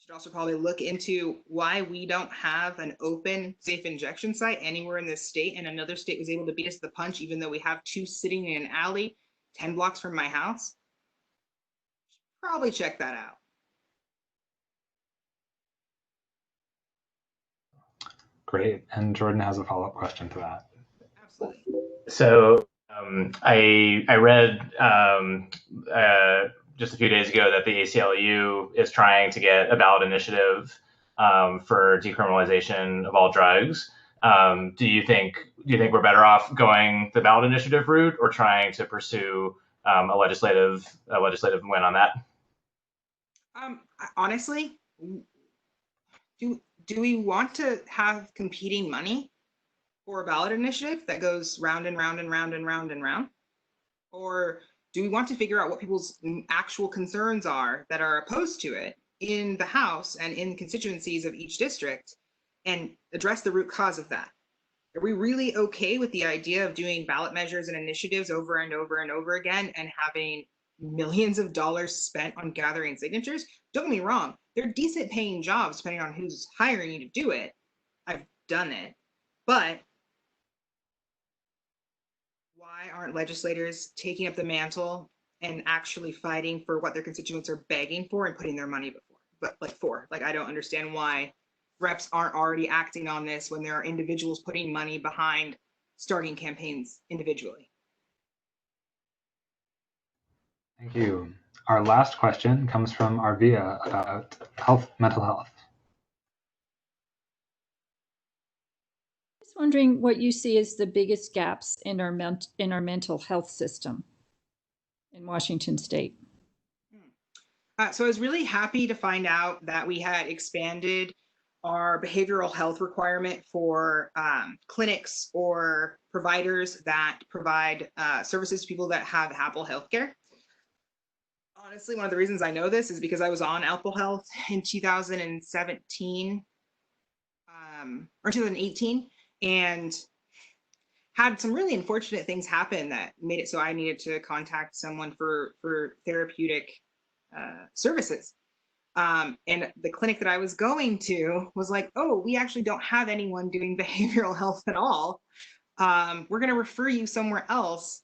[SPEAKER 3] Should also probably look into why we don't have an open, safe injection site anywhere in this state, and another state was able to beat us to the punch, even though we have 2 sitting in an alley 10 blocks from my house. Should probably check that out.
[SPEAKER 1] Great. And Jordan has a follow-up question to that.
[SPEAKER 3] Absolutely.
[SPEAKER 9] So I read just a few days ago that the ACLU is trying to get a ballot initiative for decriminalization of all drugs. Do you think we're better off going the ballot initiative route or trying to pursue a legislative win on that?
[SPEAKER 3] Honestly, do we want to have competing money for a ballot initiative that goes round and round and round and round and round? Or do we want to figure out what people's actual concerns are that are opposed to it in the House and in constituencies of each district and address the root cause of that? Are we really okay with the idea of doing ballot measures and initiatives over and over and over again and having millions of dollars spent on gathering signatures? Don't get me wrong, they're decent paying jobs depending on who's hiring you to do it. I've done it. But why aren't legislators taking up the mantle and actually fighting for what their constituents are begging for and putting their money before? I don't understand why reps aren't already acting on this when there are individuals putting money behind starting campaigns individually.
[SPEAKER 1] Thank you. Our last question comes from Arvia about mental health.
[SPEAKER 8] Just wondering what you see as the biggest gaps in our mental health system in Washington State.
[SPEAKER 3] So I was really happy to find out that we had expanded our behavioral health requirement for clinics or providers that provide services to people that have Apple Healthcare. Honestly, one of the reasons I know this is because I was on Apple Health in 2017 or 2018 and had some really unfortunate things happen that made it so I needed to contact someone for therapeutic services. And the clinic that I was going to was like, oh, we actually don't have anyone doing behavioral health at all. We're going to refer you somewhere else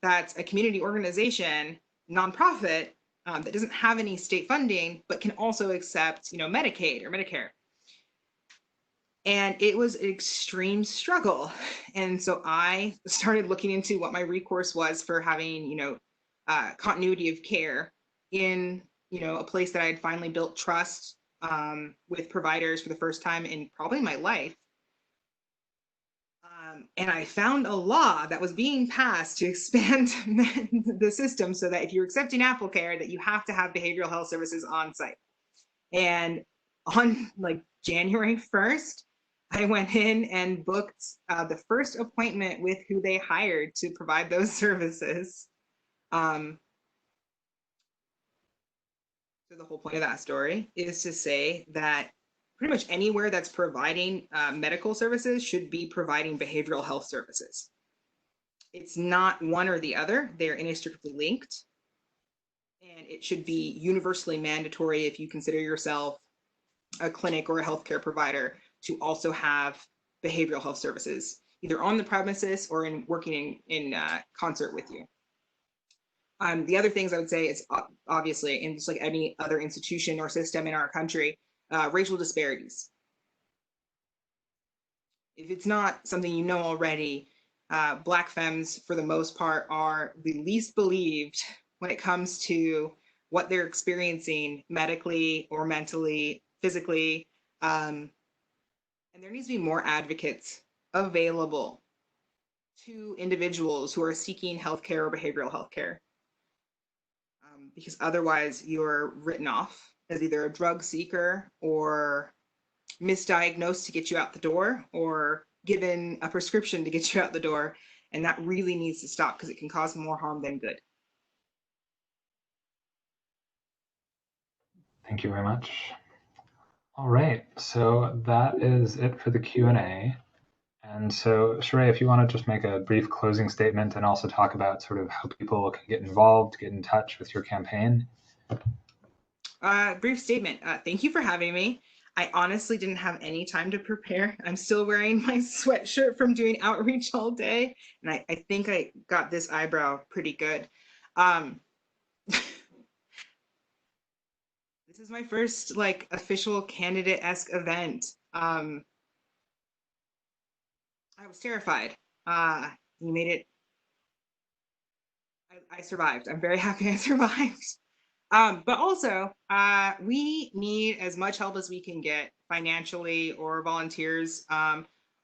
[SPEAKER 3] that's a community organization, nonprofit, that doesn't have any state funding, but can also accept, Medicaid or Medicare. And it was an extreme struggle. And so I started looking into what my recourse was for having, continuity of care in, a place that I had finally built trust with providers for the first time in probably my life. And I found a law that was being passed to expand the system so that if you're accepting AppleCare, that you have to have behavioral health services on site. And on like January 1st, I went in and booked the first appointment with who they hired to provide those services. So the whole point of that story is to say that pretty much anywhere that's providing medical services should be providing behavioral health services. It's not one or the other, they're inextricably linked. And it should be universally mandatory if you consider yourself a clinic or a healthcare provider to also have behavioral health services, either on the premises or in working in concert with you. The other things I would say is obviously, in just like any other institution or system in our country, racial disparities. If it's not something you know already, Black femmes, for the most part, are the least believed when it comes to what they're experiencing medically or mentally, physically. And there needs to be more advocates available to individuals who are seeking healthcare or behavioral healthcare. Because otherwise you're written off as either a drug seeker or misdiagnosed to get you out the door or given a prescription to get you out the door. And that really needs to stop because it can cause more harm than good.
[SPEAKER 1] Thank you very much. All right, so that is it for the Q&A. And so, Sherae, if you want to just make a brief closing statement and also talk about sort of how people can get involved, get in touch with your campaign.
[SPEAKER 3] Brief statement. Thank you for having me. I honestly didn't have any time to prepare. I'm still wearing my sweatshirt from doing outreach all day. And I think I got this eyebrow pretty good. This is my first like official candidate-esque event. I was terrified. You made it. I survived. I'm very happy I survived. But also, we need as much help as we can get financially or volunteers,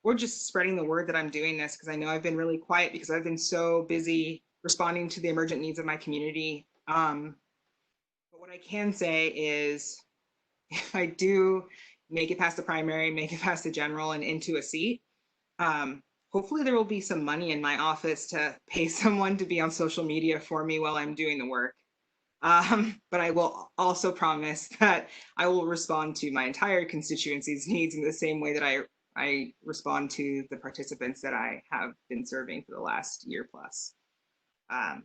[SPEAKER 3] or just spreading the word that I'm doing this, because I know I've been really quiet because I've been so busy responding to the emergent needs of my community. But what I can say is if I do make it past the primary, make it past the general and into a seat, hopefully there will be some money in my office to pay someone to be on social media for me while I'm doing the work. But I will also promise that I will respond to my entire constituency's needs in the same way that I respond to the participants that I have been serving for the last year plus. I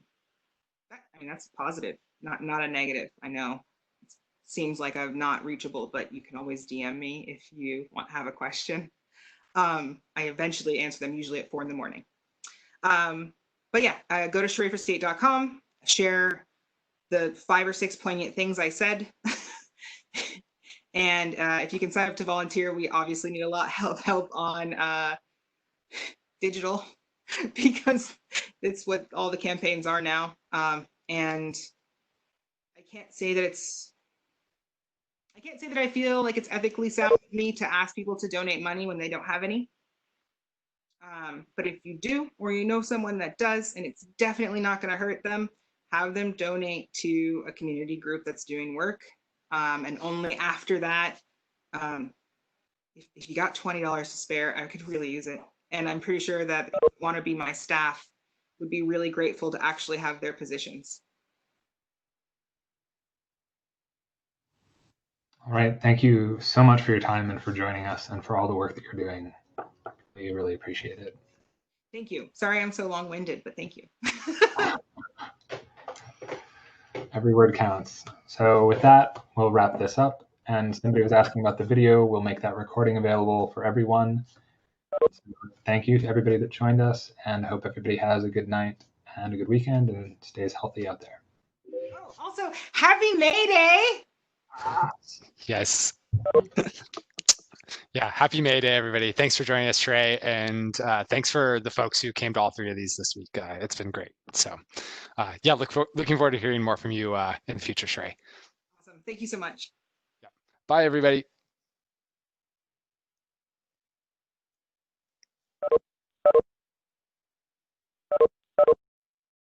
[SPEAKER 3] mean, that's positive, not a negative. I know it seems like I'm not reachable, but you can always DM me if you have a question. I eventually answer them, usually at 4 in the morning. But yeah, go to sheraeforstate.com, share the 5 or 6 poignant things I said. And if you can sign up to volunteer, we obviously need a lot of help on digital because it's what all the campaigns are now. And I can't say that I feel like it's ethically sound for me to ask people to donate money when they don't have any. But if you do, or you know someone that does, and it's definitely not going to hurt them, have them donate to a community group that's doing work. And only after that, if you got $20 to spare, I could really use it. And I'm pretty sure that if you want to be my staff would be really grateful to actually have their positions.
[SPEAKER 1] All right, thank you so much for your time and for joining us and for all the work that you're doing. We really appreciate it.
[SPEAKER 3] Thank you. Sorry I'm so long-winded, but thank you.
[SPEAKER 1] Every word counts. So with that, we'll wrap this up. And somebody was asking about the video. We'll make that recording available for everyone. So thank you to everybody that joined us, and hope everybody has a good night and a good weekend and stays healthy out there.
[SPEAKER 3] Oh, also, happy May Day!
[SPEAKER 2] Yes. Yeah, happy May Day, everybody. Thanks for joining us, Sherae, and thanks for the folks who came to all 3 of these this week. It's been great. So yeah, looking forward to hearing more from you in the future, Sherae.
[SPEAKER 3] Awesome. Thank you so much.
[SPEAKER 2] Yeah. Bye, everybody.